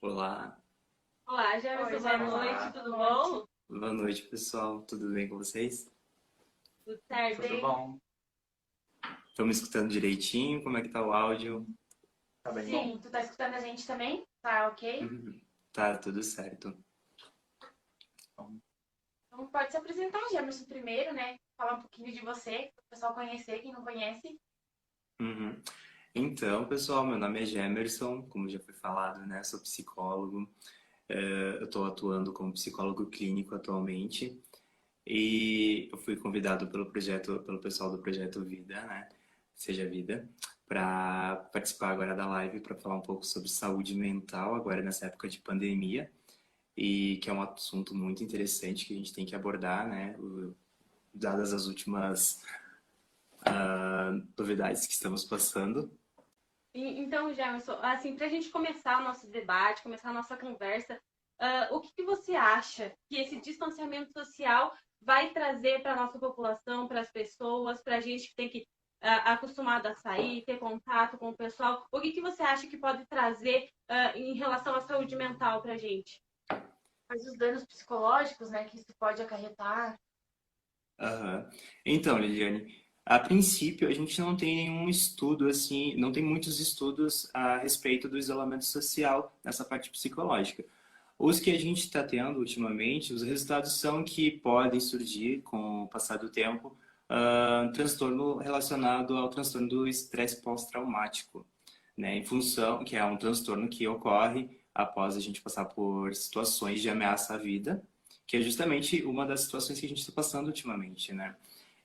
Olá, Olá, Oi, Jefferson, boa Jefferson. noite, Olá, tudo boa noite. bom? boa noite pessoal, tudo bem com vocês? Tudo certo? Tudo bom? Estão me escutando direitinho? Como é que tá o áudio? Tá bem bom? Sim, tu tá escutando a gente também? Tá, ok? Uhum. Tá, tudo certo. Então pode se apresentar, Jamerson, primeiro, né? Falar um pouquinho de você, para o pessoal conhecer, quem não conhece. Uhum. Então, pessoal, meu nome é Gemerson, como já foi falado, né? Sou psicólogo. Eu estou atuando como psicólogo clínico atualmente e eu fui convidado pelo pessoal do projeto Vida, né? Seja Vida, para participar agora da live para falar um pouco sobre saúde mental agora nessa época de pandemia. E que é um assunto muito interessante que a gente tem que abordar, né? Dadas as últimas novidades que estamos passando. Então, Jefferson, assim, para a gente começar o nosso debate, começar a nossa conversa, o que você acha que esse distanciamento social vai trazer para a nossa população, para as pessoas, para a gente que tem que acostumado a sair, ter contato com o pessoal? O que você acha que pode trazer em relação à saúde mental para a gente? Mas os danos psicológicos, né, que isso pode acarretar. Aham. Então, Liliane, a princípio a gente não tem nenhum estudo assim, não tem muitos estudos a respeito do isolamento social nessa parte psicológica. Os que a gente está tendo ultimamente, os resultados são que podem surgir com o passar do tempo, transtorno relacionado ao transtorno do estresse pós-traumático, né? Em função que é um transtorno que ocorre após a gente passar por situações de ameaça à vida, que é justamente uma das situações que a gente está passando ultimamente, né?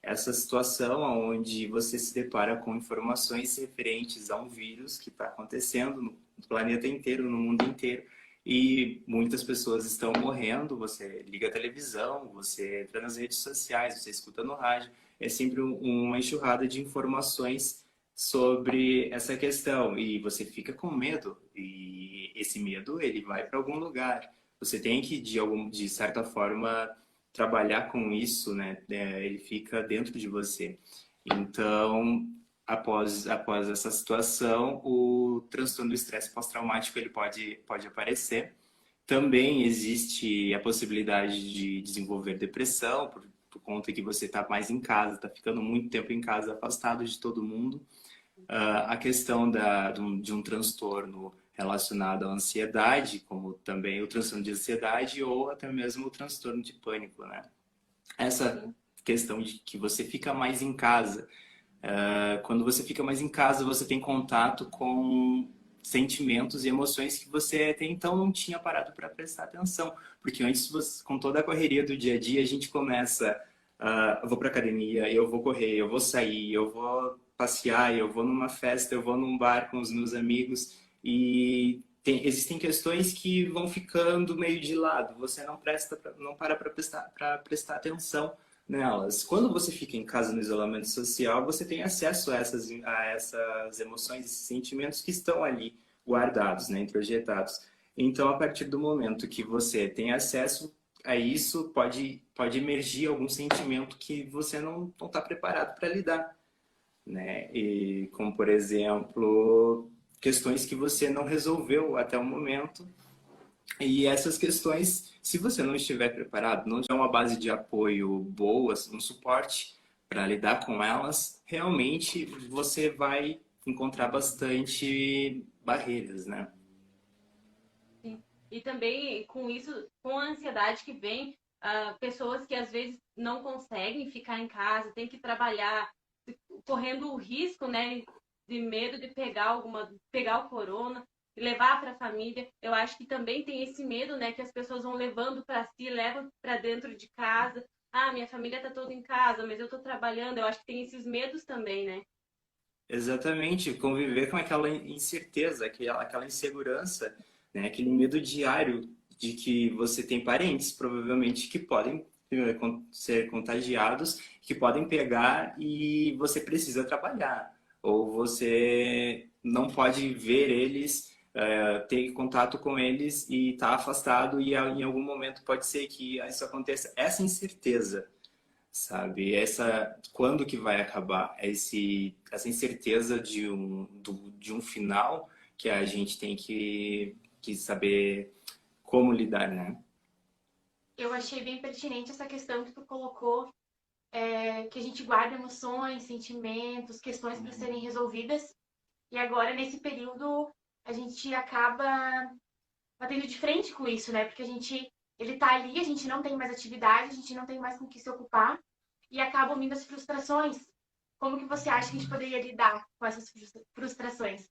Essa situação onde você se depara com informações referentes a um vírus que está acontecendo no planeta inteiro, no mundo inteiro, e muitas pessoas estão morrendo. Você liga a televisão, você entra nas redes sociais, você escuta no rádio, é sempre uma enxurrada de informações sobre essa questão e você fica com medo e esse medo ele vai para algum lugar. Você tem que de certa forma trabalhar com isso, né? Ele fica dentro de você. Então, após essa situação, o transtorno do estresse pós-traumático ele pode aparecer. Também existe a possibilidade de desenvolver depressão, por conta que você está mais em casa, está ficando muito tempo em casa, afastado de todo mundo. A questão de um transtorno relacionado à ansiedade, como também o transtorno de ansiedade ou até mesmo o transtorno de pânico, né? Essa Sim. questão de que você fica mais em casa. Quando você fica mais em casa, você tem contato com sentimentos e emoções que você até então não tinha parado para prestar atenção. Porque antes, com toda a correria do dia a dia, a gente começa, eu vou para academia, eu vou correr, eu vou sair, eu vou passear, eu vou numa festa, eu vou num bar com os meus amigos e existem questões que vão ficando meio de lado. Você não para para prestar atenção nelas. Quando você fica em casa no isolamento social, você tem acesso a essas emoções, esses sentimentos que estão ali guardados, né, introjetados. Então, a partir do momento que você tem acesso a isso, pode emergir algum sentimento que você não está preparado para lidar, né? E como, por exemplo, questões que você não resolveu até o momento e essas questões, se você não estiver preparado, não tiver uma base de apoio boa, um suporte para lidar com elas, realmente você vai encontrar bastante barreiras, né? Sim. E também com isso, com a ansiedade que vem, pessoas que às vezes não conseguem ficar em casa, têm que trabalhar, correndo o risco, né, de medo de pegar o corona e levar para a família. Eu acho que também tem esse medo, né, que as pessoas vão levando para si, levam para dentro de casa. Ah, minha família está toda em casa, mas eu estou trabalhando. Eu acho que tem esses medos também, né? Exatamente, conviver com aquela incerteza, aquela insegurança, né? Aquele medo diário de que você tem parentes, provavelmente, que podem ser contagiados, que podem pegar e você precisa trabalhar. Ou você não pode ver eles, ter contato com eles e estar afastado e em algum momento pode ser que isso aconteça. Essa incerteza, sabe? Quando que vai acabar? Essa incerteza de um final que a gente tem que que saber como lidar, né? Eu achei bem pertinente essa questão que tu colocou, que a gente guarda emoções, sentimentos, questões para serem resolvidas. E agora, nesse período, a gente acaba batendo de frente com isso, né? Porque ele tá ali, a gente não tem mais atividade, a gente não tem mais com o que se ocupar e acabam vindo as frustrações. Como que você acha que a gente poderia lidar com essas frustrações?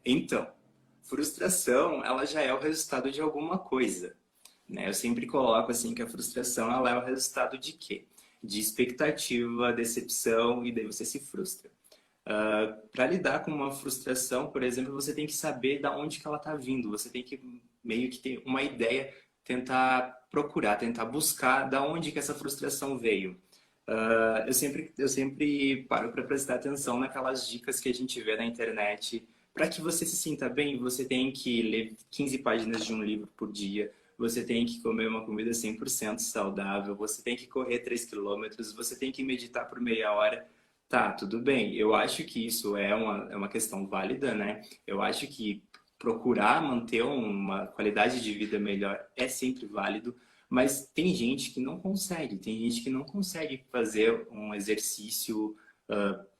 Então, frustração, ela já é o resultado de alguma coisa, né? Eu sempre coloco assim que a frustração, ela é o resultado de quê? De expectativa, decepção, e daí você se frustra. Para lidar com uma frustração, por exemplo, você tem que saber da onde que ela está vindo. Você tem que meio que ter uma ideia, tentar procurar, tentar buscar da onde que essa frustração veio. Eu sempre paro para prestar atenção naquelas dicas que a gente vê na internet. Para que você se sinta bem, você tem que ler 15 páginas de um livro por dia. Você tem que comer uma comida 100% saudável. Você tem que correr 3 quilômetros. Você tem que meditar por meia hora. Tá, tudo bem. Eu acho que isso é uma questão válida, né? Eu acho que procurar manter uma qualidade de vida melhor é sempre válido, mas tem gente que não consegue, tem gente que não consegue fazer um exercício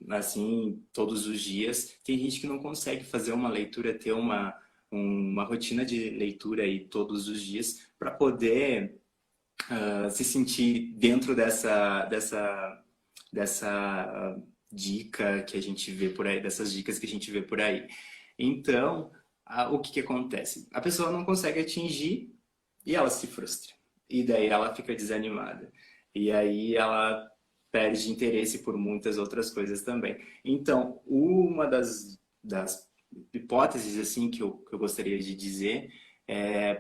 assim todos os dias, tem gente que não consegue fazer uma leitura, ter uma rotina de leitura aí todos os dias para poder se sentir dentro dessa dica que a gente vê por aí, dessas dicas que a gente vê por aí. Então, o que que acontece? A pessoa não consegue atingir e ela se frustra. E daí ela fica desanimada. E aí ela perde interesse por muitas outras coisas também. Então, uma das hipóteses assim que eu gostaria de dizer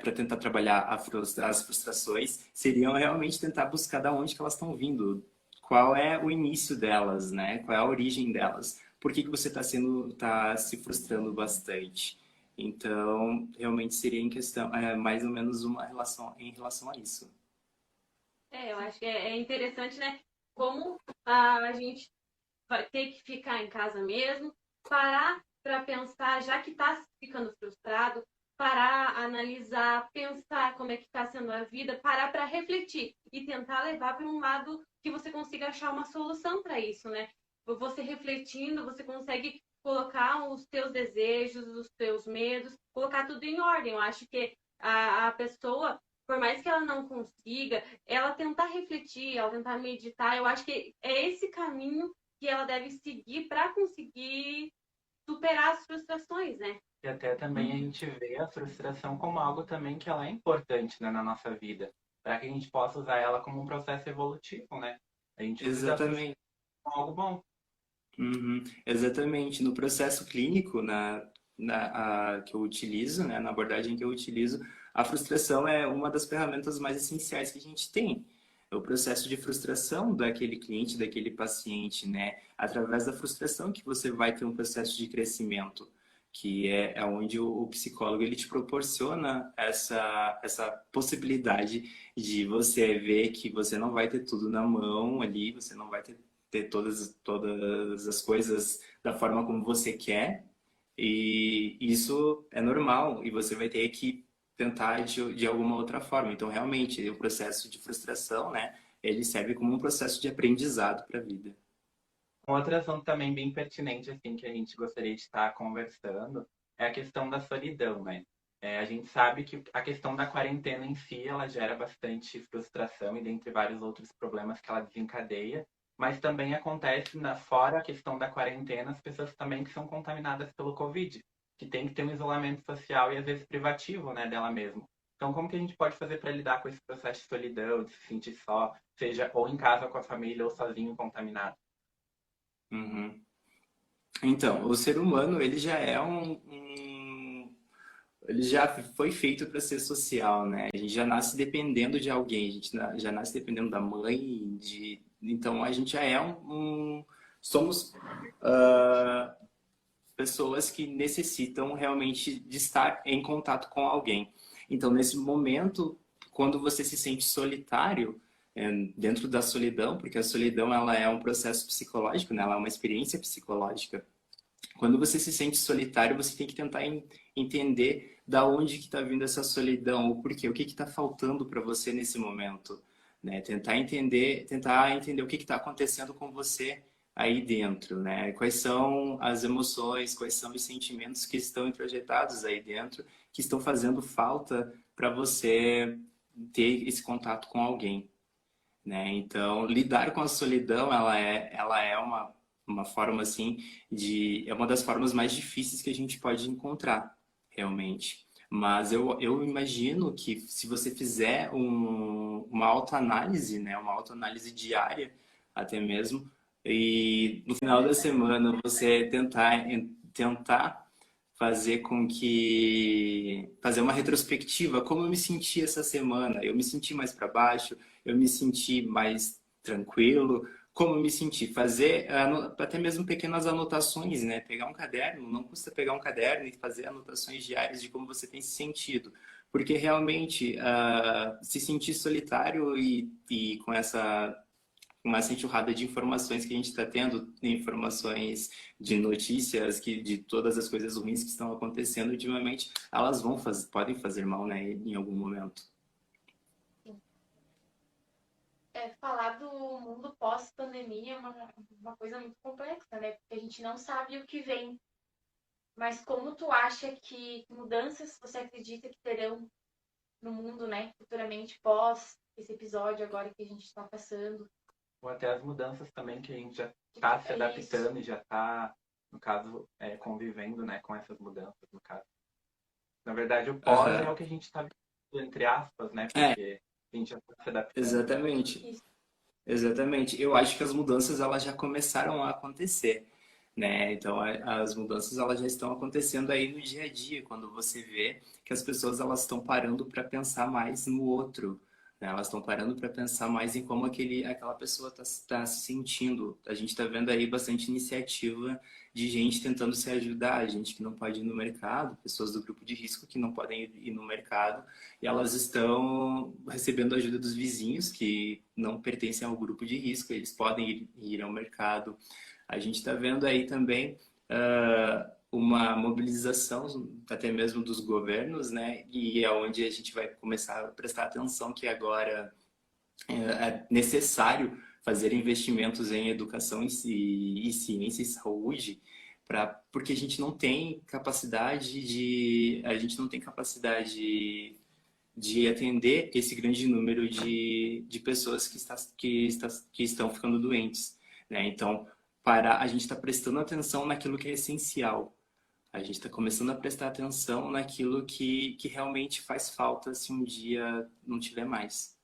para tentar trabalhar as frustrações seriam realmente tentar buscar da onde que elas estão vindo, qual é o início delas, né? Qual é a origem delas? Por que que você tá se frustrando bastante? Então, realmente seria em questão, mais ou menos uma relação em relação a isso. Eu acho que é interessante, né? Como a gente vai ter que ficar em casa mesmo, parar para pensar, já que está ficando frustrado, parar, analisar, pensar como é que está sendo a vida, parar para refletir e tentar levar para um lado que você consiga achar uma solução para isso, né? Você refletindo, você consegue colocar os teus desejos, os teus medos, colocar tudo em ordem. Eu acho que a pessoa, por mais que ela não consiga, ela tentar refletir, ela tentar meditar, eu acho que é esse caminho que ela deve seguir para conseguir superar as frustrações, né? E até também a gente vê a frustração como algo também que ela é importante, né, na nossa vida, para que a gente possa usar ela como um processo evolutivo, né? A gente usa a frustração Exatamente. como algo bom. Uhum, exatamente. No processo clínico, que eu utilizo, né, na abordagem que eu utilizo, a frustração é uma das ferramentas mais essenciais que a gente tem. É o processo de frustração daquele cliente, daquele paciente, né? Através da frustração que você vai ter um processo de crescimento, que é onde o psicólogo ele te proporciona essa possibilidade de você ver que você não vai ter tudo na mão ali, você não vai ter todas as coisas da forma como você quer. E isso é normal e você vai ter que tentar de alguma outra forma. Então, realmente, o processo de frustração, né, ele serve como um processo de aprendizado para a vida. Um outro assunto também bem pertinente, assim, que a gente gostaria de estar conversando é a questão da solidão, né? A gente sabe que a questão da quarentena em si, ela gera bastante frustração e dentre vários outros problemas que ela desencadeia, mas também acontece, fora a questão da quarentena, as pessoas também que são contaminadas pelo Covid, que tem que ter um isolamento social e às vezes privativo, né, dela mesma. Então, como que a gente pode fazer para lidar com esse processo de solidão, de se sentir só, seja ou em casa com a família ou sozinho contaminado? Uhum. Então, o ser humano, ele já é ele já foi feito para ser social, né? A gente já nasce dependendo de alguém, a gente já nasce dependendo da mãe, então a gente já é somos ah, pessoas que necessitam realmente de estar em contato com alguém. Então, nesse momento, quando você se sente solitário, dentro da solidão, porque a solidão ela é um processo psicológico, né? Ela é uma experiência psicológica. Quando você se sente solitário, você tem que tentar entender da onde que está vindo essa solidão, o porquê, o que está faltando para você nesse momento, né? Tentar entender o que está acontecendo com você aí dentro, né? Quais são as emoções, quais são os sentimentos que estão introjetados aí dentro, que estão fazendo falta para você ter esse contato com alguém, né? Então, lidar com a solidão, ela é uma forma, assim, é uma das formas mais difíceis que a gente pode encontrar, realmente. Mas eu imagino que se você fizer uma autoanálise, né? Uma autoanálise diária, até mesmo, e no final da semana você tentar fazer uma retrospectiva, como eu me senti essa semana. Eu me senti mais para baixo, eu me senti mais tranquilo, como eu me senti. Fazer até mesmo pequenas anotações, né? Pegar um caderno, não custa pegar um caderno e fazer anotações diárias de como você tem se sentido. Porque realmente se sentir solitário e com essa enxurrada de informações que a gente está tendo, informações de notícias, de todas as coisas ruins que estão acontecendo ultimamente, elas podem fazer mal, né, em algum momento. Falar do mundo pós-pandemia é uma coisa muito complexa, né? Porque a gente não sabe o que vem. Mas como tu acha que mudanças você acredita que terão no mundo, né? Futuramente, pós esse episódio agora que a gente está passando? Ou até as mudanças também que a gente já está se adaptando e já está, no caso, convivendo, né, com essas mudanças, no caso. Na verdade, o pós é o que a gente está vivendo, entre aspas, né? Porque a gente já está se adaptando. Exatamente. Isso. Exatamente. Eu acho que as mudanças elas já começaram a acontecer, né? Então as mudanças elas já estão acontecendo aí no dia a dia, quando você vê que as pessoas elas estão parando para pensar mais no outro, né? Elas estão parando para pensar mais em como aquela pessoa está se sentindo. A gente está vendo aí bastante iniciativa de gente tentando se ajudar, gente que não pode ir no mercado, pessoas do grupo de risco que não podem ir no mercado e elas estão recebendo ajuda dos vizinhos que não pertencem ao grupo de risco, eles podem ir ao mercado. A gente está vendo aí também uma mobilização até mesmo dos governos, né? E é onde a gente vai começar a prestar atenção que agora é necessário fazer investimentos em educação e ciência e saúde, porque a gente não tem capacidade de atender esse grande número de pessoas que estão ficando doentes, né? Então, a gente está prestando atenção naquilo que é essencial. A gente está começando a prestar atenção naquilo que realmente faz falta se um dia não tiver mais.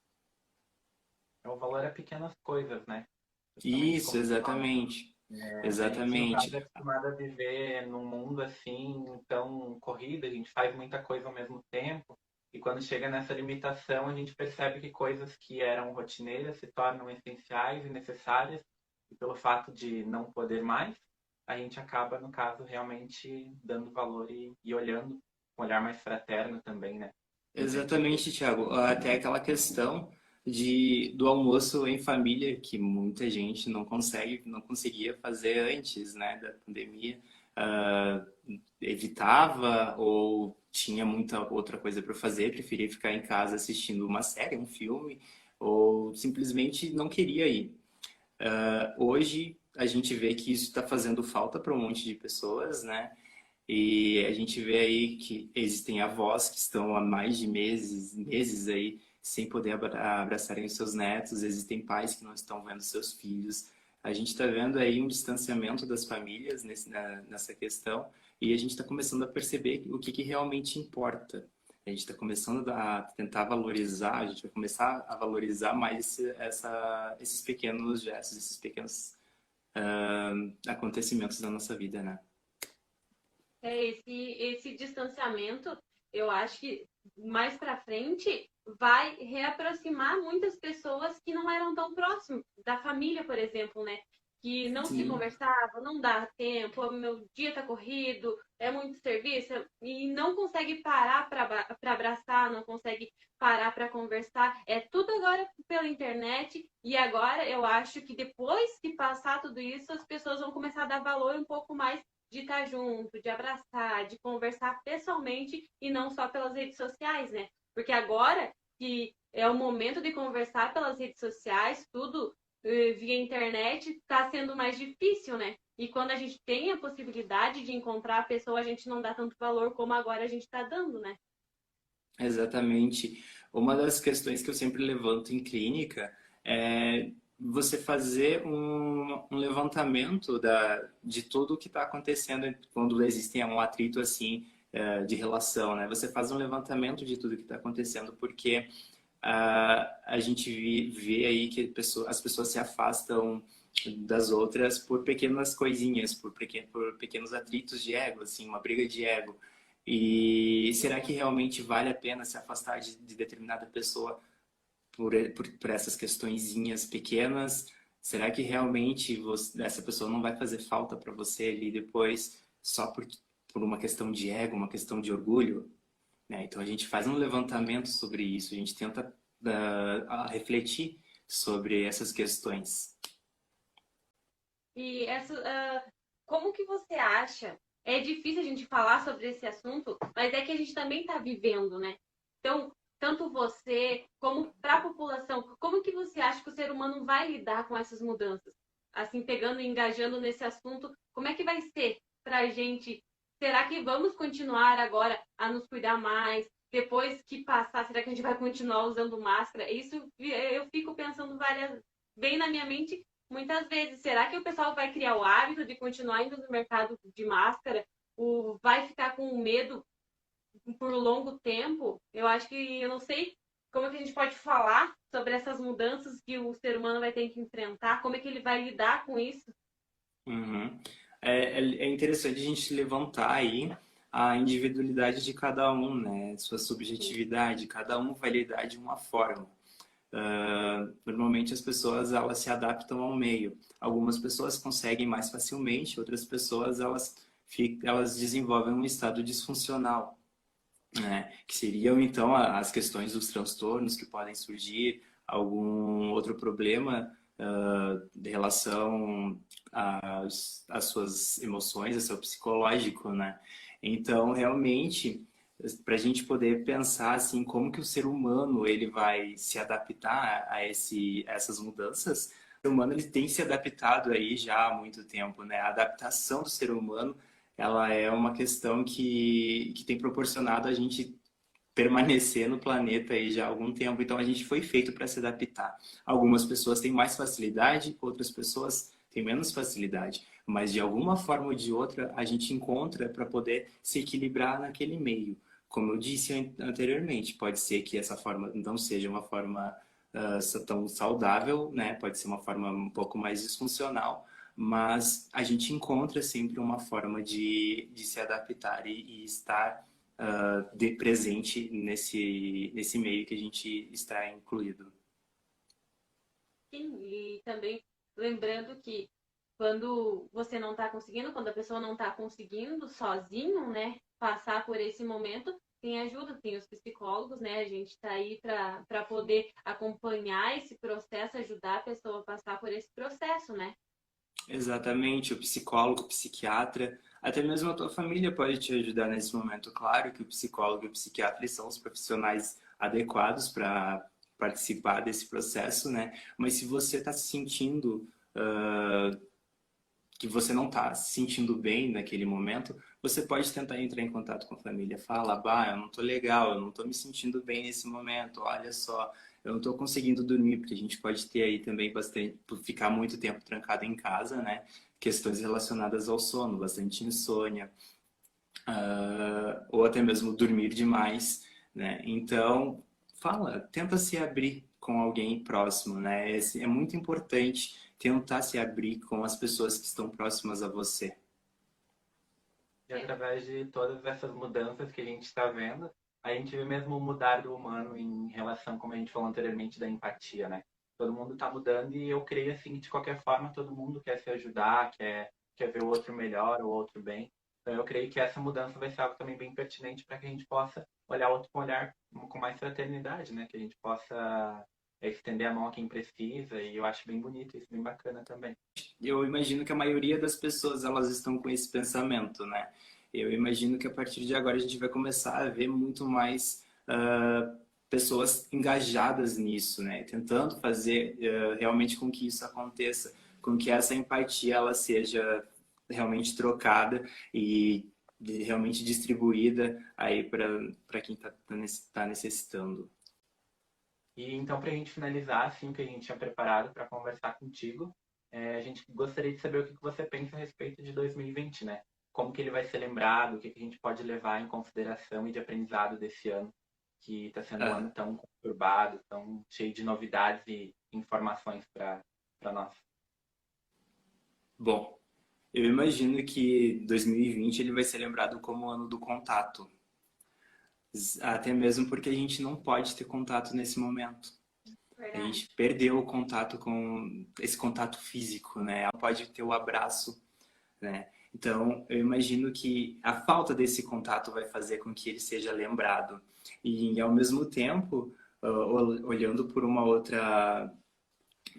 O valor é pequenas coisas, né? Justamente Isso, como tu fala. exatamente. A gente, no caso, é Exatamente. acostumado a viver num mundo assim, tão corrido, a gente faz muita coisa ao mesmo tempo, e quando chega nessa limitação, a gente percebe que coisas que eram rotineiras se tornam essenciais e necessárias, e pelo fato de não poder mais, a gente acaba, no caso, realmente dando valor e olhando com um olhar mais fraterno também, né? Exatamente, Thiago. Até aquela questão do almoço em família que muita gente não conseguia fazer antes, né, da pandemia. Ah, evitava ou tinha muita outra coisa para fazer, preferia ficar em casa assistindo uma série, um filme, ou simplesmente não queria ir. Hoje a gente vê que isso está fazendo falta para um monte de pessoas, né? E a gente vê aí que existem avós que estão há mais de meses aí sem poder abraçarem os seus netos, existem pais que não estão vendo seus filhos. A gente está vendo aí um distanciamento das famílias nessa questão e a gente está começando a perceber o que realmente importa. A gente está começando a tentar valorizar, a gente vai começar a valorizar mais esses pequenos gestos, esses pequenos acontecimentos da nossa vida, né? Esse distanciamento, eu acho que mais para frente vai reaproximar muitas pessoas que não eram tão próximas da família, por exemplo, né? Que não se conversava, não dá tempo, meu dia tá corrido, é muito serviço e não consegue parar para abraçar, não consegue parar para conversar. É tudo agora pela internet e agora eu acho que depois que passar tudo isso, as pessoas vão começar a dar valor um pouco mais de estar junto, de abraçar, de conversar pessoalmente e não só pelas redes sociais, né? Porque agora que é o momento de conversar pelas redes sociais, tudo via internet, está sendo mais difícil, né? E quando a gente tem a possibilidade de encontrar a pessoa, a gente não dá tanto valor como agora a gente está dando, né? Exatamente. Uma das questões que eu sempre levanto em clínica é você fazer um levantamento de tudo o que está acontecendo quando existem um atrito assim de relação, né? Você faz um levantamento de tudo que está acontecendo, porque a gente vê aí que as pessoas se afastam das outras por pequenas coisinhas, por pequenos atritos de ego, assim, uma briga de ego. E será que realmente vale a pena se afastar de determinada pessoa por essas questõezinhas pequenas? Será que realmente essa pessoa não vai fazer falta para você ali depois só por uma questão de ego, uma questão de orgulho? Né? Então a gente faz um levantamento sobre isso, a gente tenta refletir sobre essas questões. E como que você acha? É difícil a gente falar sobre esse assunto, mas é que a gente também está vivendo, né? Então, tanto você como para a população, como que você acha que o ser humano vai lidar com essas mudanças? Assim, pegando e engajando nesse assunto, como é que vai ser para a gente? Será que vamos continuar agora a nos cuidar mais? Depois que passar, será que a gente vai continuar usando máscara? Isso eu fico pensando bem na minha mente muitas vezes. Será que o pessoal vai criar o hábito de continuar indo no mercado de máscara? Ou vai ficar com medo por longo tempo? Eu acho que eu não sei como é que a gente pode falar sobre essas mudanças que o ser humano vai ter que enfrentar, como é que ele vai lidar com isso. Uhum. É interessante a gente levantar aí a individualidade de cada um, né? Sua subjetividade, cada um vai lidar de uma forma. Normalmente as pessoas elas se adaptam ao meio. Algumas pessoas conseguem mais facilmente, outras pessoas elas desenvolvem um estado disfuncional, né? Que seriam então as questões dos transtornos que podem surgir, algum outro problema de relação às suas emoções, ao seu psicológico, né? Então, realmente, para a gente poder pensar assim, como que o ser humano ele vai se adaptar a essas mudanças, o ser humano ele tem se adaptado aí já há muito tempo, né? A adaptação do ser humano ela é uma questão que tem proporcionado a gente permanecer no planeta aí já há algum tempo. Então a gente foi feito para se adaptar. Algumas pessoas têm mais facilidade, outras pessoas têm menos facilidade. Mas de alguma forma ou de outra a gente encontra para poder se equilibrar naquele meio. Como eu disse anteriormente, pode ser que essa forma não seja uma forma tão saudável, né? Pode ser uma forma um pouco mais disfuncional, mas a gente encontra sempre uma forma de se adaptar e estar de presente nesse meio que a gente está incluído. Sim, e também lembrando que quando você não está conseguindo, quando a pessoa não está conseguindo sozinho, né, passar por esse momento, tem ajuda, tem os psicólogos, né? A gente está aí para poder acompanhar esse processo, ajudar a pessoa a passar por esse processo, né? Exatamente, o psicólogo, o psiquiatra, até mesmo a tua família pode te ajudar nesse momento. Claro que o psicólogo e o psiquiatra eles são os profissionais adequados para participar desse processo, né? Mas se você está se sentindo que você não está se sentindo bem naquele momento, você pode tentar entrar em contato com a família. Fala, bah, eu não tô legal, eu não tô me sentindo bem nesse momento, olha só, eu não tô conseguindo dormir, porque a gente pode ter aí também bastante, por ficar muito tempo trancado em casa, né? Questões relacionadas ao sono, bastante insônia, ou até mesmo dormir demais, né? Então, tenta se abrir com alguém próximo, né? É muito importante tentar se abrir com as pessoas que estão próximas a você. E através de todas essas mudanças que a gente está vendo, a gente vê mesmo o mudar do humano em relação, como a gente falou anteriormente, da empatia, né? Todo mundo está mudando e eu creio assim que de qualquer forma todo mundo quer se ajudar, quer ver o outro melhor, o outro bem. Então eu creio que essa mudança vai ser algo também bem pertinente para que a gente possa olhar o outro com olhar com mais fraternidade, né? Que a gente possa é estender a mão a quem precisa, e eu acho bem bonito isso, bem bacana também. Eu imagino que a maioria das pessoas elas estão com esse pensamento, né? Eu imagino que a partir de agora a gente vai começar a ver muito mais pessoas engajadas nisso, né? Tentando fazer realmente com que isso aconteça, com que essa empatia ela seja realmente trocada e realmente distribuída aí para quem tá necessitando. E então, para a gente finalizar, assim, o que a gente tinha preparado para conversar contigo, a gente gostaria de saber o que você pensa a respeito de 2020, né? Como que ele vai ser lembrado, o que a gente pode levar em consideração e de aprendizado desse ano, que está sendo um ano tão conturbado, tão cheio de novidades e informações para nós. Bom, eu imagino que 2020 ele vai ser lembrado como o ano do contato. Até mesmo porque a gente não pode ter contato nesse momento. A gente perdeu o contato com esse contato físico, né? Não pode ter o abraço, né? Então, eu imagino que a falta desse contato vai fazer com que ele seja lembrado. E, ao mesmo tempo, olhando por uma outra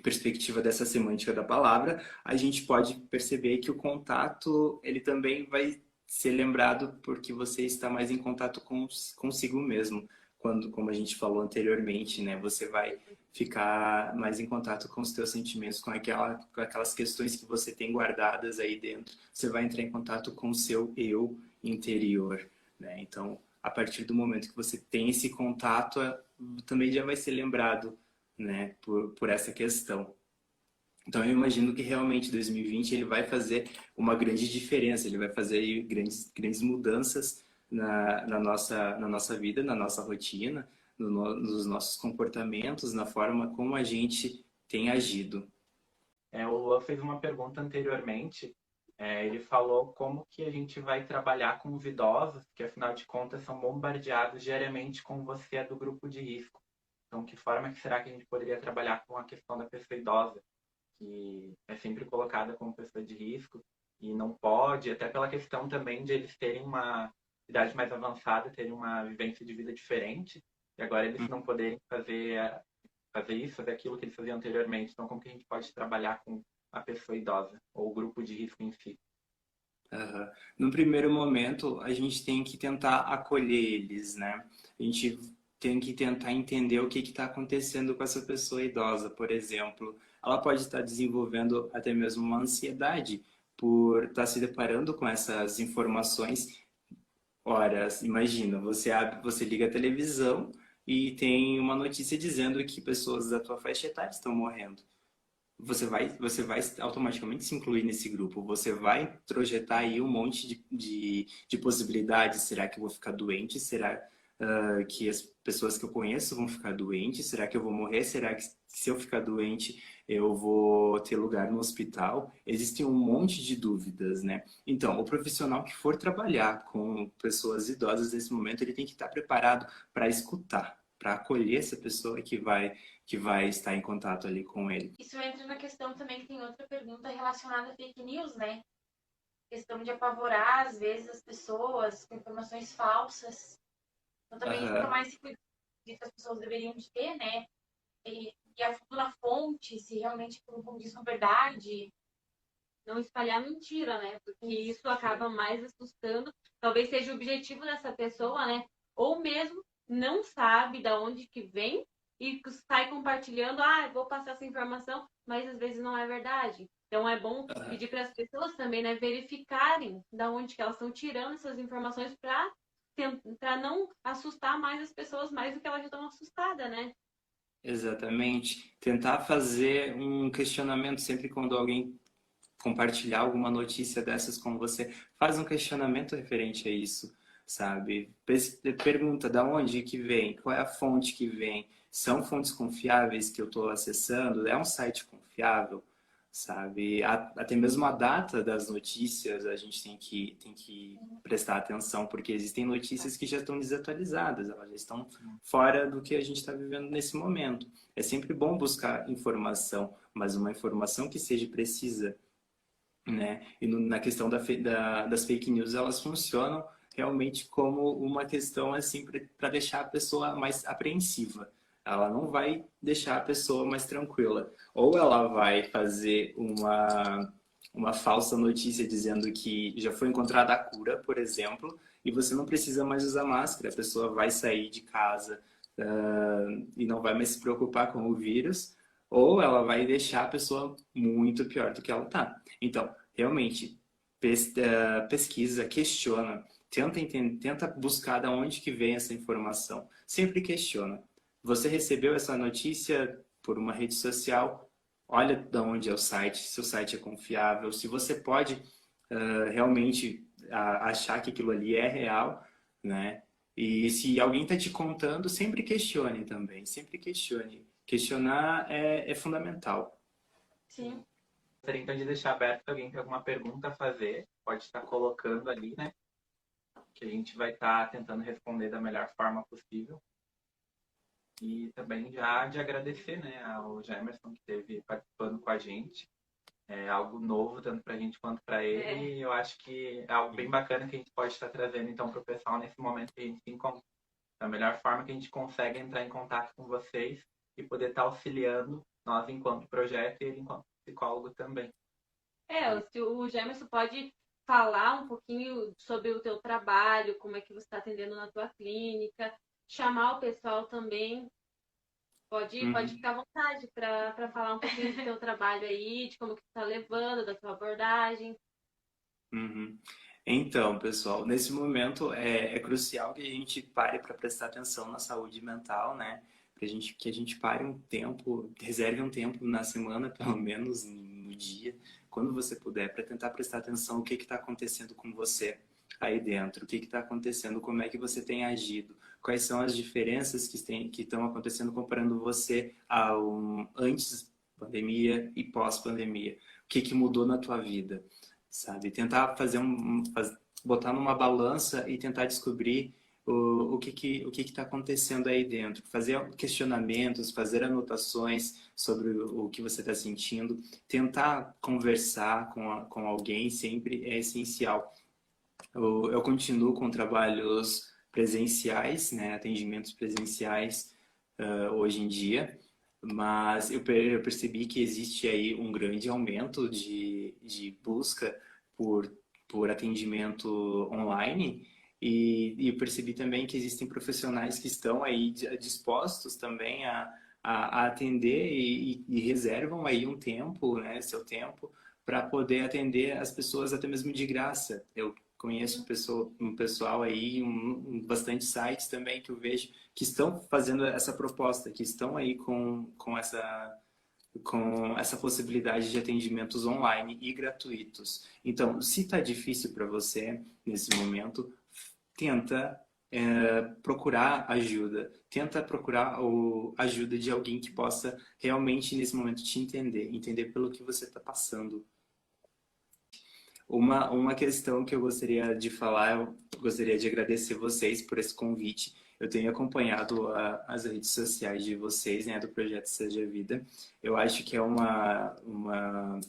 perspectiva dessa semântica da palavra, a gente pode perceber que o contato, ele também vai ser lembrado porque você está mais em contato consigo mesmo. Quando, como a gente falou anteriormente, né, você vai ficar mais em contato com os teus sentimentos, com aquelas questões que você tem guardadas aí dentro. Você vai entrar em contato com o seu eu interior, né? Então, a partir do momento que você tem esse contato, também já vai ser lembrado, né, por essa questão. Então, eu imagino que realmente 2020 ele vai fazer uma grande diferença, ele vai fazer aí grandes mudanças na nossa vida, na nossa rotina, nos nossos comportamentos, na forma como a gente tem agido. O Luan fez uma pergunta anteriormente, ele falou como que a gente vai trabalhar com os idosos, que afinal de contas são bombardeados diariamente com você é do grupo de risco. Então, que forma que será que a gente poderia trabalhar com a questão da pessoa idosa, que é sempre colocada como pessoa de risco e não pode, até pela questão também de eles terem uma idade mais avançada, terem uma vivência de vida diferente, e agora eles não poderem fazer isso, fazer aquilo que eles faziam anteriormente. Então, como que a gente pode trabalhar com a pessoa idosa, ou o grupo de risco em si? No primeiro momento, a gente tem que tentar acolher eles, né? A gente tem que tentar entender o que está acontecendo com essa pessoa idosa, por exemplo. Ela pode estar desenvolvendo até mesmo uma ansiedade por estar se deparando com essas informações. Ora, imagina, você liga a televisão e tem uma notícia dizendo que pessoas da tua faixa etária estão morrendo. Você vai automaticamente se incluir nesse grupo. Você vai projetar aí um monte de possibilidades. Será que eu vou ficar doente? Será que as pessoas que eu conheço vão ficar doentes? Será que eu vou morrer? Será que se eu ficar doente eu vou ter lugar no hospital? Existem um monte de dúvidas, né? Então, o profissional que for trabalhar com pessoas idosas nesse momento, ele tem que estar preparado para escutar, para acolher essa pessoa que vai estar em contato ali com ele. Isso entra na questão também que tem outra pergunta relacionada a fake news, né? Questão de apavorar, às vezes, as pessoas com informações falsas. Então, também tomar esse cuidado que as pessoas deveriam ter, né? E a fundo na fonte, se realmente, como diz, uma verdade. Não espalhar mentira, né? Porque isso acaba mais assustando. Talvez seja o objetivo dessa pessoa, né? Ou mesmo não sabe de onde que vem e sai compartilhando, vou passar essa informação, mas às vezes não é verdade. Então é bom pedir para as pessoas também, né, verificarem de onde que elas estão tirando essas informações para não assustar mais as pessoas mais do que elas já estão assustadas, né? Exatamente. Tentar fazer um questionamento sempre quando alguém compartilhar alguma notícia dessas com você, faz um questionamento referente a isso, sabe? Pergunta da onde que vem, qual é a fonte que vem, são fontes confiáveis que eu estou acessando, é um site confiável, sabe? Até mesmo a data das notícias a gente tem que prestar atenção, porque existem notícias que já estão desatualizadas, elas já estão fora do que a gente está vivendo nesse momento. É sempre bom buscar informação, mas uma informação que seja precisa, né? E na questão das fake news, elas funcionam realmente como uma questão assim para deixar a pessoa mais apreensiva, Ela não vai deixar a pessoa mais tranquila. Ou ela vai fazer uma falsa notícia dizendo que já foi encontrada a cura, por exemplo, e você não precisa mais usar máscara. A pessoa vai sair de casa, e não vai mais se preocupar com o vírus, ou ela vai deixar a pessoa muito pior do que ela tá. Então, realmente, pesquisa, questiona, tenta entender, tenta buscar de onde que vem essa informação. Sempre questiona. Você recebeu essa notícia por uma rede social? Olha de onde é o site, se o site é confiável, se você pode realmente achar que aquilo ali é real, né? E se alguém está te contando, sempre questione também, sempre questione. Questionar é fundamental. Sim. Gostaria então de deixar aberto, se alguém tem alguma pergunta a fazer, pode estar colocando ali, né? Que a gente vai estar tentando responder da melhor forma possível. E também já de agradecer, né, ao Jamerson que esteve participando com a gente. É algo novo, tanto para a gente quanto para ele. E eu acho que é algo bem bacana que a gente pode estar trazendo então para o pessoal nesse momento que a gente se encontra. Da melhor forma que a gente consegue entrar em contato com vocês e poder estar auxiliando nós enquanto projeto e ele enquanto psicólogo também. O Gemerson pode falar um pouquinho sobre o teu trabalho, como é que você está atendendo na tua clínica, chamar o pessoal também. Pode ficar à vontade para falar um pouquinho do teu trabalho aí, de como que tu está levando, da tua abordagem. Uhum. Então, pessoal, nesse momento é crucial que a gente pare para prestar atenção na saúde mental, né? Que a gente pare um tempo, reserve um tempo na semana, pelo menos no dia, quando você puder, para tentar prestar atenção o que está acontecendo com você aí dentro, o que está acontecendo, como é que você tem agido, quais são as diferenças que estão acontecendo comparando você ao antes pandemia e pós-pandemia, o que mudou na tua vida, sabe? Tentar botar numa balança e tentar descobrir o que está acontecendo aí dentro. Fazer questionamentos, fazer anotações sobre o que você está sentindo. Tentar conversar com alguém sempre é essencial. Eu continuo com trabalhos presenciais, né? Atendimentos presenciais hoje em dia. Mas eu percebi que existe aí um grande aumento de busca por, por atendimento online e eu percebi também que existem profissionais que estão aí dispostos também a atender e reservam aí um tempo, né, seu tempo, para poder atender as pessoas até mesmo de graça. Eu conheço um pessoal aí, bastante sites também que eu vejo que estão fazendo essa proposta, que estão aí com essa possibilidade de atendimentos online e gratuitos. Então, se está difícil para você nesse momento, tenta procurar ajuda, tenta procurar a ajuda de alguém que possa realmente nesse momento te entender pelo que você está passando. Uma questão que eu gostaria de falar, eu gostaria de agradecer vocês por esse convite. Eu tenho acompanhado as redes sociais de vocês, né, do Projeto Seja Vida. Eu acho que é uma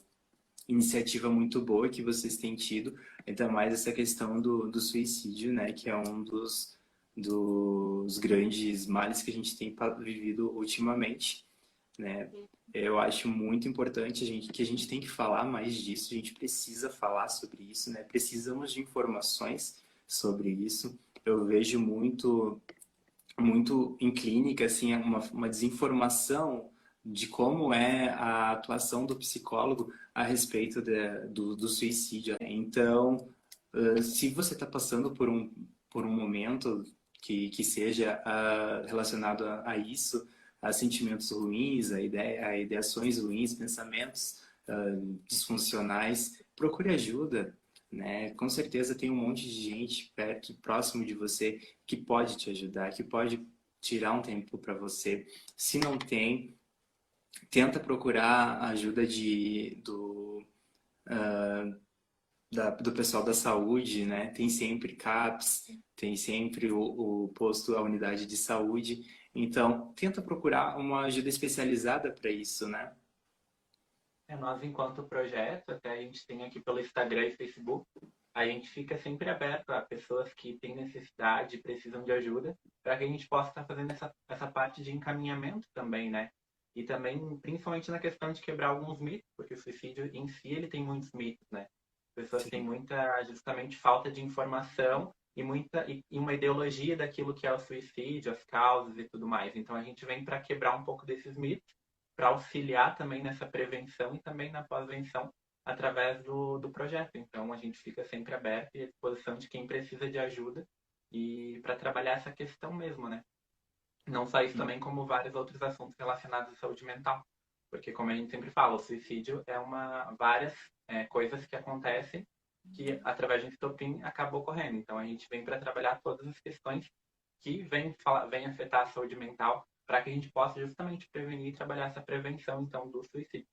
iniciativa muito boa que vocês têm tido, ainda mais essa questão do suicídio, né, que é um dos grandes males que a gente tem vivido ultimamente, né? Eu acho muito importante que a gente tem que falar mais disso, a gente precisa falar sobre isso, né? Precisamos de informações sobre isso. Eu vejo muito em clínica assim uma desinformação de como é a atuação do psicólogo a respeito do suicídio. Então, se você está passando por um momento que seja relacionado a isso, a sentimentos ruins, a ideações ruins, pensamentos disfuncionais, procure ajuda, né? Com certeza tem um monte de gente perto, próximo de você, que pode te ajudar, que pode tirar um tempo para você. Se não tem, tenta procurar a ajuda do pessoal da saúde, né? Tem sempre CAPS, tem sempre o posto, a unidade de saúde. Então, tenta procurar uma ajuda especializada para isso, né? Nós, enquanto projeto, até a gente tem aqui pelo Instagram e Facebook, a gente fica sempre aberto a pessoas que têm necessidade, precisam de ajuda, para que a gente possa estar fazendo essa parte de encaminhamento também, né? E também, principalmente na questão de quebrar alguns mitos, porque o suicídio em si, ele tem muitos mitos, né? As pessoas têm Sim. muita, justamente, falta de informação e uma ideologia daquilo que é o suicídio, as causas e tudo mais. Então, a gente vem para quebrar um pouco desses mitos, para auxiliar também nessa prevenção e também na pós-venção através do projeto. Então, a gente fica sempre aberto e à disposição de quem precisa de ajuda e para trabalhar essa questão mesmo, né? Não só isso também, como vários outros assuntos relacionados à saúde mental. Porque, como a gente sempre fala, o suicídio é várias coisas que acontecem que, através de um estopim, acabam ocorrendo. Então, a gente vem para trabalhar todas as questões que vêm afetar a saúde mental para que a gente possa justamente prevenir e trabalhar essa prevenção, então, do suicídio.